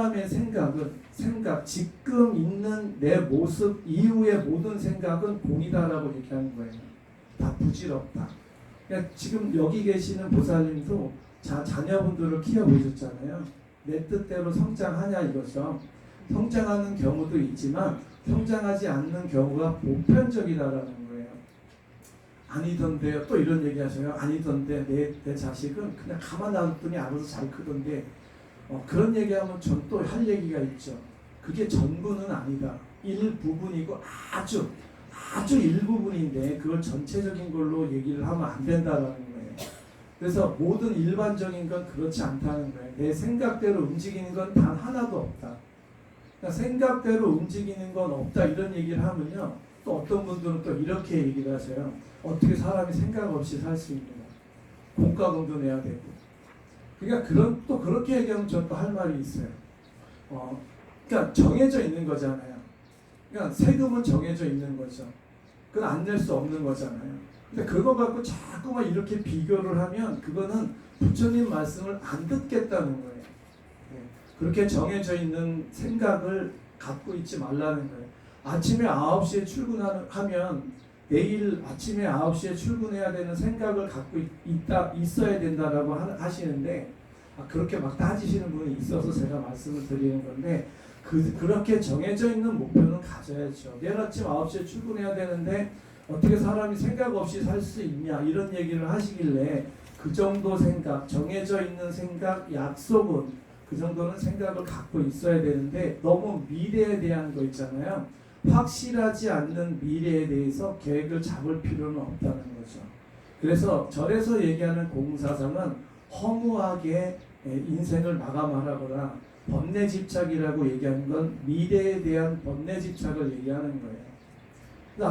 사람의 생각, 지금 있는 내 모습 이후의 모든 생각은 공이다라고 얘기하는 거예요. 다 부질없다. 그러니까 지금 여기 계시는 보살님도 자녀분들을 키워보셨잖아요. 내 뜻대로 성장하냐 이거죠. 성장하는 경우도 있지만 성장하지 않는 경우가 보편적이다라는 거예요. 아니던데요. 또 이런 얘기 하셔요. 아니던데 내 자식은 그냥 가만 놔뒀더니 알아서 잘 크던데 그런 얘기하면 전 또 할 얘기가 있죠. 그게 전부는 아니다. 일부분이고 아주 일부분인데 그걸 전체적인 걸로 얘기를 하면 안 된다라는 거예요. 그래서 모든 일반적인 건 그렇지 않다는 거예요. 내 생각대로 움직이는 건 단 하나도 없다. 그러니까 생각대로 움직이는 건 없다 이런 얘기를 하면요. 또 어떤 분들은 또 이렇게 얘기를 하세요. 어떻게 사람이 생각 없이 살 수 있느냐. 공과금도 내야 되고. 그러니까 또 그렇게 얘기하면 저 또 할 말이 있어요. 그러니까 정해져 있는 거잖아요. 그러니까 세금은 정해져 있는 거죠. 그건 안 낼 수 없는 거잖아요. 근데 그거 갖고 자꾸만 이렇게 비교를 하면 그거는 부처님 말씀을 안 듣겠다는 거예요. 그렇게 정해져 있는 생각을 갖고 있지 말라는 거예요. 아침에 9시에 출근하면 내일 아침에 9시에 출근해야 되는 생각을 갖고 있어야 된다라고 하시는데 그렇게 막 따지시는 분이 있어서 제가 말씀을 드리는 건데 그렇게 정해져 있는 목표는 가져야죠. 내일 아침 9시에 출근해야 되는데 어떻게 사람이 생각 없이 살 수 있냐 이런 얘기를 하시길래 그 정도 생각, 정해져 있는 생각, 약속은 그 정도는 생각을 갖고 있어야 되는데 너무 미래에 대한 거 있잖아요. 확실하지 않는 미래에 대해서 계획을 잡을 필요는 없다는 거죠. 그래서 절에서 얘기하는 공사상은 허무하게 인생을 마감하라거나 번뇌집착이라고 얘기하는 건 미래에 대한 번뇌집착을 얘기하는 거예요.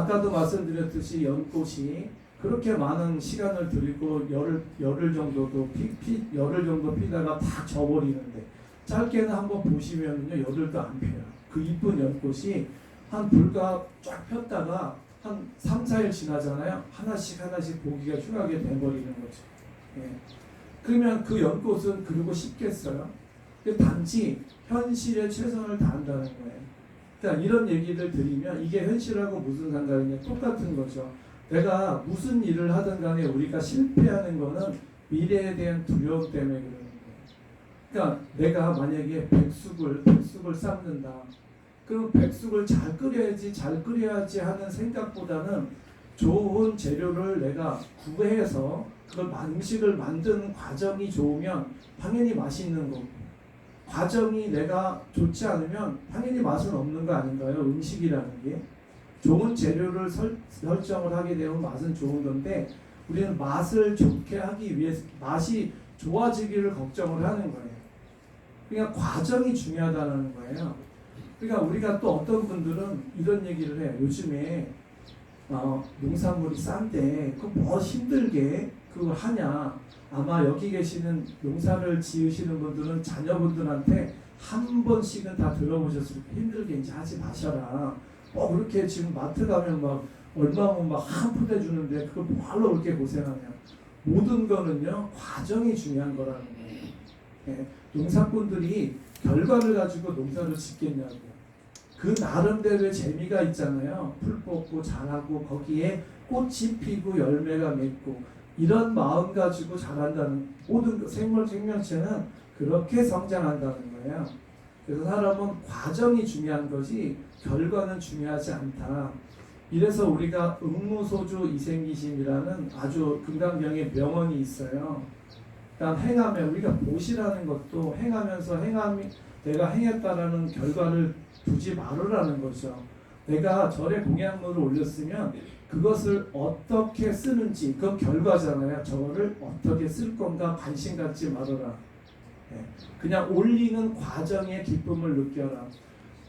아까도 말씀드렸듯이 연꽃이 그렇게 많은 시간을 들이고 열흘 정도 피다가 다 져버리는데 짧게는 한번 보시면요 열흘도 안 펴요. 그 이쁜 연꽃이 한 불과 쫙 폈다가 한 3, 4일 지나잖아요. 하나씩 보기가 흉하게 돼버리는 거죠. 그러면 그 연꽃은 그러고 싶겠어요? 단지 현실에 최선을 다한다는 거예요. 그러니까 이런 얘기를 드리면 이게 현실하고 무슨 상관이냐 똑같은 거죠. 내가 무슨 일을 하든 간에 우리가 실패하는 거는 미래에 대한 두려움 때문에 그러는 거예요. 그러니까 내가 만약에 백숙을 삶는다. 그럼 백숙을 잘 끓여야지 하는 생각보다는 좋은 재료를 내가 구해서 그걸 음식을 만드는 과정이 좋으면 당연히 맛있는 거고 과정이 내가 좋지 않으면 당연히 맛은 없는 거 아닌가요? 음식이라는 게 좋은 재료를 설정을 하게 되면 맛은 좋은 건데 우리는 맛을 좋게 하기 위해서 맛이 좋아지기를 걱정을 하는 거예요. 그러니까 과정이 중요하다는 거예요. 그러니까 우리가 또 어떤 분들은 이런 얘기를 해요. 요즘에 농산물이 싼데 그 뭐 힘들게 그걸 하냐. 아마 여기 계시는 농사를 지으시는 분들은 자녀분들한테 한 번씩은 다 들어보셨을 거예요. 힘들게 이제 하지 마셔라. 그렇게 지금 마트 가면 막 얼마면 막 한 푼 해주는데 그걸 뭐하러 그렇게 고생하냐. 모든 거는요 과정이 중요한 거라는 거예요. 농사꾼들이 결과를 가지고 농사를 짓겠냐고. 그 나름대로의 재미가 있잖아요. 풀 뽑고 자라고 거기에 꽃이 피고 열매가 맺고 이런 마음 가지고 자란다는 모든 생명체는 그렇게 성장한다는 거예요. 그래서 사람은 과정이 중요한 거지 결과는 중요하지 않다. 이래서 우리가 응무소주 이생기심이라는 아주 금강경의 명언이 있어요. 그러니까 행하면 우리가 보시라는 것도 행하면서 내가 행했다라는 결과를 두지 말으라는 거죠. 내가 절에 공양물을 올렸으면 그것을 어떻게 쓰는지 그건 결과잖아요. 저거를 어떻게 쓸 건가 관심 갖지 말아라. 그냥 올리는 과정의 기쁨을 느껴라.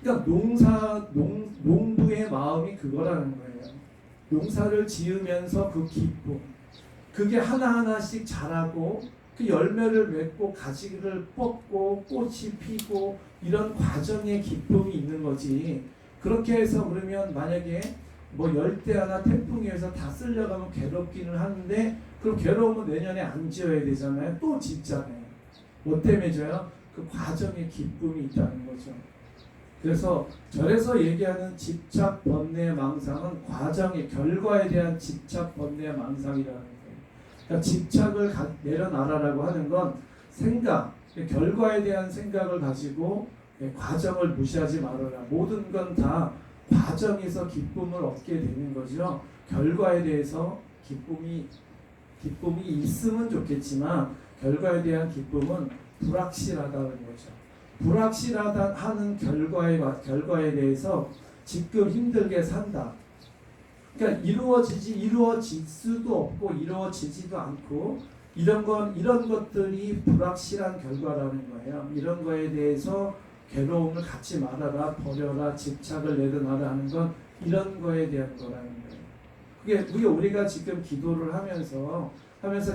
그러니까 농부의 마음이 그거라는 거예요. 농사를 지으면서 그 기쁨. 그게 하나하나씩 자라고 그 열매를 맺고 가지를 뽑고 꽃이 피고 이런 과정의 기쁨이 있는 거지. 그렇게 해서 그러면 만약에 뭐 열대야나 태풍이 해서 다 쓸려가면 괴롭기는 하는데 그럼 괴로우면 내년에 안 지어야 되잖아요. 또 짓잖아요. 뭐 때문에 져요? 그 과정에 기쁨이 있다는 거죠. 그래서 절에서 얘기하는 집착, 번뇌, 망상은 과정의 결과에 대한 집착, 번뇌, 망상이라는 거예요. 그러니까 집착을 내려놔라라고 하는 건 생각, 결과에 대한 생각을 가지고 과정을 무시하지 말아라. 모든 건 다 과정에서 기쁨을 얻게 되는 거죠. 결과에 대해서 기쁨이 있으면 좋겠지만 결과에 대한 기쁨은 불확실하다는 거죠. 불확실하다 하는 결과에 대해서 지금 힘들게 산다. 그러니까 이루어질 수도 없고 이루어지지도 않고 이런 것들이 불확실한 결과라는 거예요. 이런 거에 대해서 괴로움을 갖지 말아라, 버려라, 집착을 내려놔라 하는 건 이런 거에 대한 거라는 거예요. 그게 우리가 지금 기도를 하면서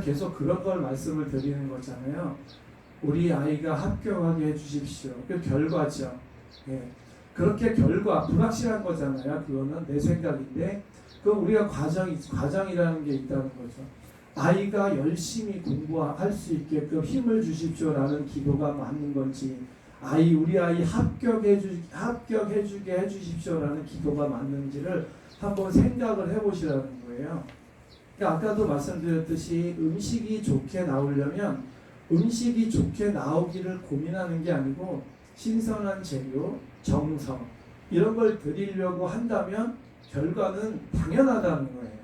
계속 그런 걸 말씀을 드리는 거잖아요. 우리 아이가 합격하게 해주십시오. 그 결과죠. 예. 그렇게 불확실한 거잖아요. 그거는 내 생각인데, 그건 우리가 과정이라는 게 있다는 거죠. 아이가 열심히 공부할 수 있게끔 힘을 주십시오라는 기도가 맞는 건지, 우리 아이 합격해주게 해주십시오라는 기도가 맞는지를 한번 생각을 해보시라는 거예요. 그러니까 아까도 말씀드렸듯이 음식이 좋게 나오려면 음식이 좋게 나오기를 고민하는 게 아니고 신선한 재료, 정성 이런 걸 드리려고 한다면 결과는 당연하다는 거예요.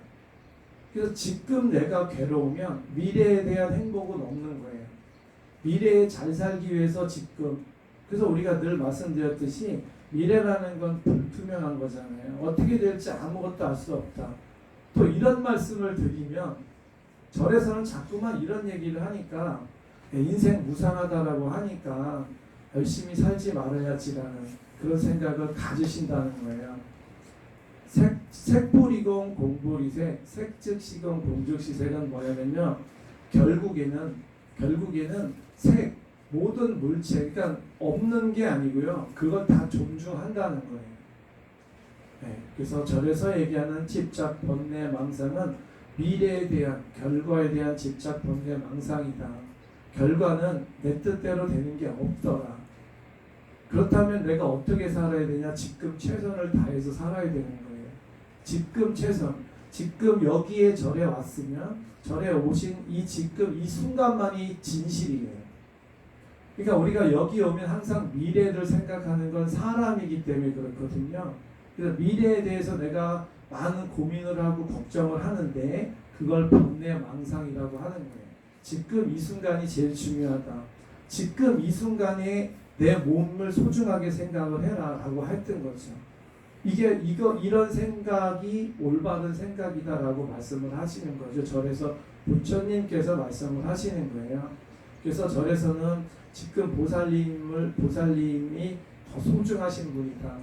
그래서 지금 내가 괴로우면 미래에 대한 행복은 없는 거예요. 미래에 잘 살기 위해서 지금. 그래서 우리가 늘 말씀드렸듯이 미래라는 건 불투명한 거잖아요. 어떻게 될지 아무것도 알 수 없다. 또 이런 말씀을 드리면 절에서는 자꾸만 이런 얘기를 하니까 인생 무상하다라고 하니까 열심히 살지 말아야지라는 그런 생각을 가지신다는 거예요. 색불이공 공불이색, 색즉시공 공즉시색은 뭐냐면요. 결국에는 모든 물체, 그러니까 없는 게 아니고요. 그걸 다 존중한다는 거예요. 네, 그래서 절에서 얘기하는 집착, 번뇌, 망상은 미래에 대한, 결과에 대한 집착, 번뇌, 망상이다. 결과는 내 뜻대로 되는 게 없더라. 그렇다면 내가 어떻게 살아야 되냐? 지금 최선을 다해서 살아야 되는 거예요. 지금 최선. 지금 여기에 절에 왔으면 절에 오신 이 순간만이 진실이에요. 그러니까 우리가 여기 오면 항상 미래를 생각하는 건 사람이기 때문에 그렇거든요. 그래서 미래에 대해서 내가 많은 고민을 하고 걱정을 하는데 그걸 번뇌 망상이라고 하는 거예요. 지금 이 순간이 제일 중요하다. 지금 이 순간에 내 몸을 소중하게 생각을 해라라고 했던 거죠. 이런 생각이 올바른 생각이다라고 말씀을 하시는 거죠. 절에서 부처님께서 말씀을 하시는 거예요. 그래서 절에서는 지금 보살님이 더 소중하신 분이다.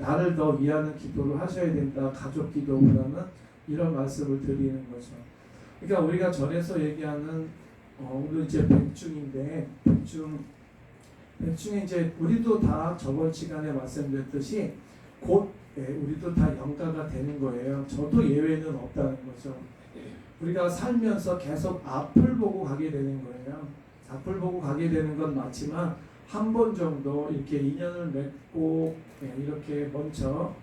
나를 더 위하는 기도를 하셔야 된다. 가족 기도보다는 이런 말씀을 드리는 거죠. 그러니까 우리가 절에서 얘기하는 오늘 이제 백중인데 백중에 이제 우리도 다 저번 시간에 말씀드렸듯이 곧 우리도 다 영가가 되는 거예요. 저도 예외는 없다는 거죠. 우리가 살면서 계속 앞을 보고 가게 되는 거예요. 앞을 보고 가게 되는 건 맞지만 한 번 정도 이렇게 인연을 맺고 이렇게 먼저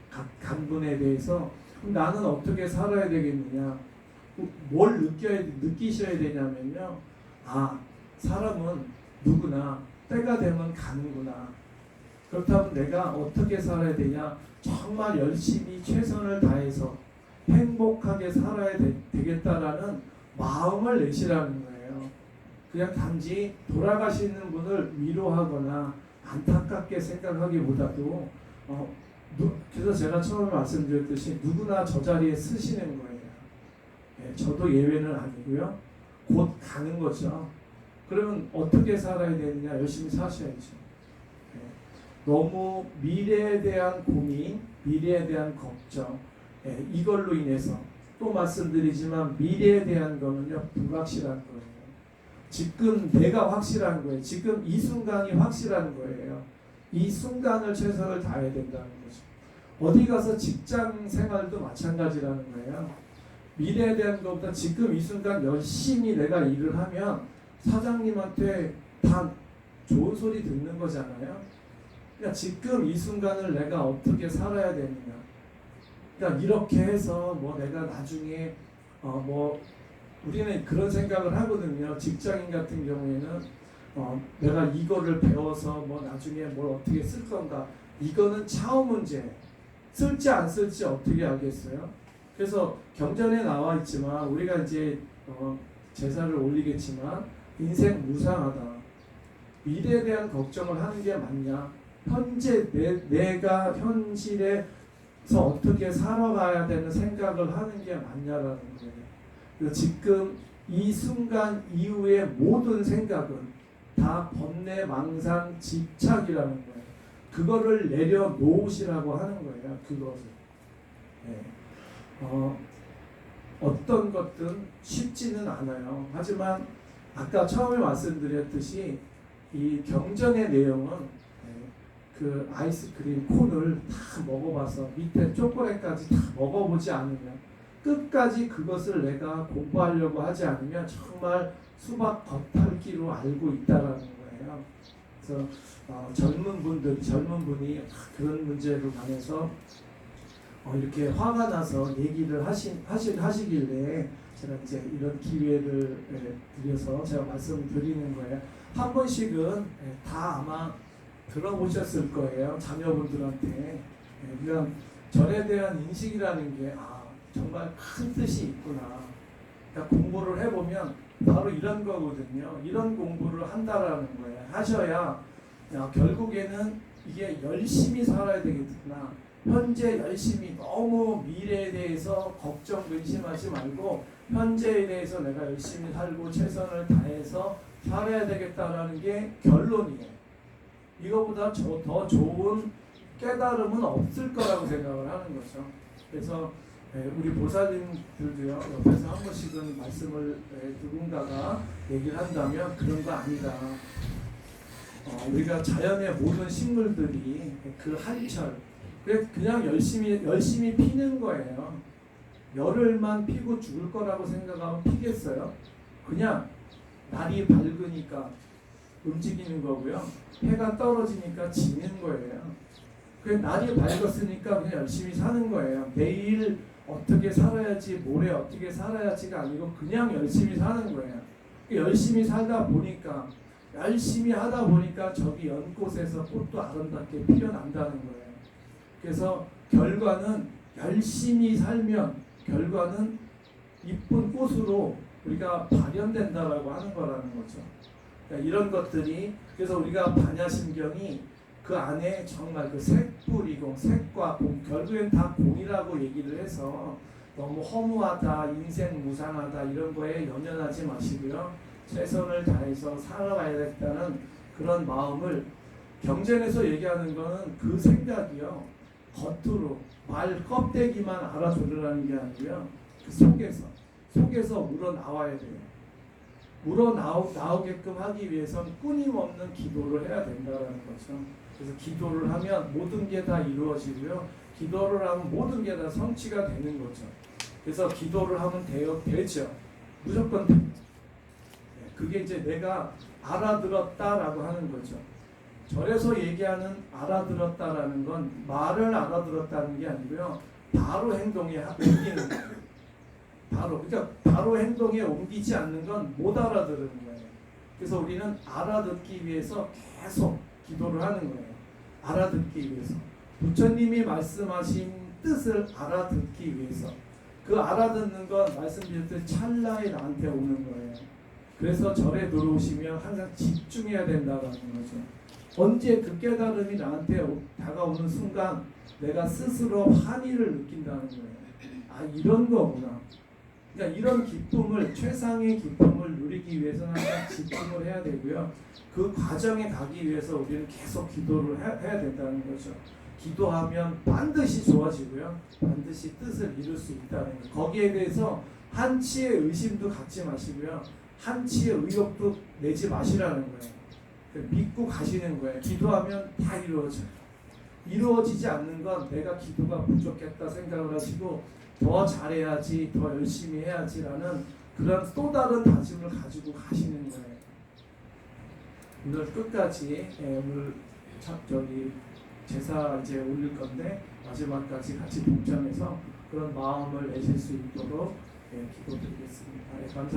간 분에 대해서 나는 어떻게 살아야 되겠느냐, 뭘 느끼셔야 되냐면요. 사람은 누구나 때가 되면 가는구나. 그렇다면 내가 어떻게 살아야 되냐, 정말 열심히 최선을 다해서 행복하게 살아야 되겠다라는 마음을 내시라는 거예요. 그냥 단지 돌아가시는 분을 위로하거나 안타깝게 생각하기보다도 그래서 제가 처음에 말씀드렸듯이 누구나 저 자리에 쓰시는 거예요. 저도 예외는 아니고요. 곧 가는 거죠. 그러면 어떻게 살아야 되느냐? 열심히 사셔야죠. 너무 미래에 대한 고민, 미래에 대한 걱정, 이걸로 인해서 또 말씀드리지만 미래에 대한 거는요, 불확실한 거예요. 지금 내가 확실한 거예요. 지금 이 순간이 확실한 거예요. 이 순간을 최선을 다해야 된다는 거죠. 어디 가서 직장 생활도 마찬가지라는 거예요. 미래에 대한 것보다 지금 이 순간 열심히 내가 일을 하면 사장님한테 다 좋은 소리 듣는 거잖아요. 그러니까 지금 이 순간을 내가 어떻게 살아야 되느냐. 그러니까 이렇게 해서 뭐 내가 나중에 뭐 우리는 그런 생각을 하거든요. 직장인 같은 경우에는 내가 이거를 배워서 뭐 나중에 뭘 어떻게 쓸 건가. 이거는 차후 문제. 쓸지 안 쓸지 어떻게 알겠어요? 그래서 경전에 나와 있지만 우리가 이제 제사를 올리겠지만 인생 무상하다. 미래에 대한 걱정을 하는 게 맞냐? 현재 내가 현실에서 어떻게 살아가야 되는 생각을 하는 게 맞냐라는 거예요. 지금 이 순간 이후의 모든 생각은 다 번뇌, 망상, 집착이라는 거예요. 그거를 내려놓으시라고 하는 거예요. 그것을. 네. 어떤 것든 쉽지는 않아요. 하지만 아까 처음에 말씀드렸듯이 이 경전의 내용은 그 아이스크림 콘을 다 먹어봐서 밑에 초콜릿까지 다 먹어보지 않으면 끝까지 그것을 내가 공부하려고 하지 않으면 정말 수박 겉핥기로 알고 있다라는 거예요. 그래서 젊은 분이 그런 문제로 관해서 이렇게 화가 나서 얘기를 하시길래 제가 이제 이런 기회를 드려서 제가 말씀을 드리는 거예요. 한 번씩은 다 아마 들어보셨을 거예요. 자녀분들한테. 그냥 절에 대한 인식이라는 게 정말 큰 뜻이 있구나. 그러니까 공부를 해보면 바로 이런 거거든요. 이런 공부를 한다라는 거예요. 하셔야 결국에는 이게 열심히 살아야 되겠구나. 현재 열심히 너무 미래에 대해서 걱정 근심하지 말고 현재에 대해서 내가 열심히 살고 최선을 다해서 살아야 되겠다라는 게 결론이에요. 이거보다 더 좋은 깨달음은 없을 거라고 생각을 하는 거죠. 그래서 우리 보살님들도요, 옆에서 한 번씩은 말씀을 누군가가 얘기를 한다면 그런 거 아니다. 우리가 자연의 모든 식물들이 그 한철 그냥 열심히 피는 거예요. 열흘만 피고 죽을 거라고 생각하면 피겠어요? 그냥 날이 밝으니까 움직이는 거고요. 해가 떨어지니까 지는 거예요. 날이 밝았으니까 그냥 열심히 사는 거예요. 내일 어떻게 살아야지, 모레 어떻게 살아야지가 아니고 그냥 열심히 사는 거예요. 열심히 살다 보니까, 열심히 하다 보니까 저기 연꽃에서 꽃도 아름답게 피어난다는 거예요. 그래서 결과는 열심히 살면 결과는 이쁜 꽃으로 우리가 발현된다라고 하는 거라는 거죠. 그러니까 이런 것들이, 그래서 우리가 반야심경이 그 안에 정말 그 색불이공, 색과 공, 결국엔 다 공이라고 얘기를 해서 너무 허무하다, 인생 무상하다 이런 거에 연연하지 마시고요. 최선을 다해서 살아가야겠다는 그런 마음을, 경전에서 얘기하는 거는 그 생각이요. 겉으로 말 껍데기만 알아들으라는 게 아니고요. 그 속에서 우러나와야 돼요. 우러나오게끔 하기 위해선 끊임없는 기도를 해야 된다는 거죠. 그래서 기도를 하면 모든 게 다 이루어지고요. 기도를 하면 모든 게 다 성취가 되는 거죠. 그래서 기도를 하면 되죠. 무조건 됩니다. 그게 이제 내가 알아들었다라고 하는 거죠. 절에서 얘기하는 알아들었다라는 건 말을 알아들었다는 게 아니고요. 바로 행동에 옮기는 거예요. 그러니까 바로 행동에 옮기지 않는 건 못 알아들은 거예요. 그래서 우리는 알아듣기 위해서 계속 기도를 하는 거예요. 알아듣기 위해서. 부처님이 말씀하신 뜻을 알아듣기 위해서. 그 알아듣는 건 말씀드렸듯이 찰나에 나한테 오는 거예요. 그래서 절에 들어오시면 항상 집중해야 된다는 거죠. 언제 그 깨달음이 나한테 다가오는 순간 내가 스스로 환희를 느낀다는 거예요. 이런 거구나. 그러니까 이런 기쁨을, 최상의 기쁨을 누리기 위해서는 항상 집중을 해야 되고요. 그 과정에 가기 위해서 우리는 계속 기도를 해야 된다는 거죠. 기도하면 반드시 좋아지고요. 반드시 뜻을 이룰 수 있다는 거예요. 거기에 대해서 한치의 의심도 갖지 마시고요. 한치의 의욕도 내지 마시라는 거예요. 믿고 가시는 거예요. 기도하면 다 이루어져요. 이루어지지 않는 건 내가 기도가 부족했다 생각을 하시고 더 잘해야지, 더 열심히 해야지라는 그런 또 다른 다짐을 가지고 가시는 거예요. 오늘 끝까지 오늘 저기 제사 이제 올릴 건데 마지막까지 같이 동참해서 그런 마음을 내실 수 있도록 기도드리겠습니다. 감사합니다.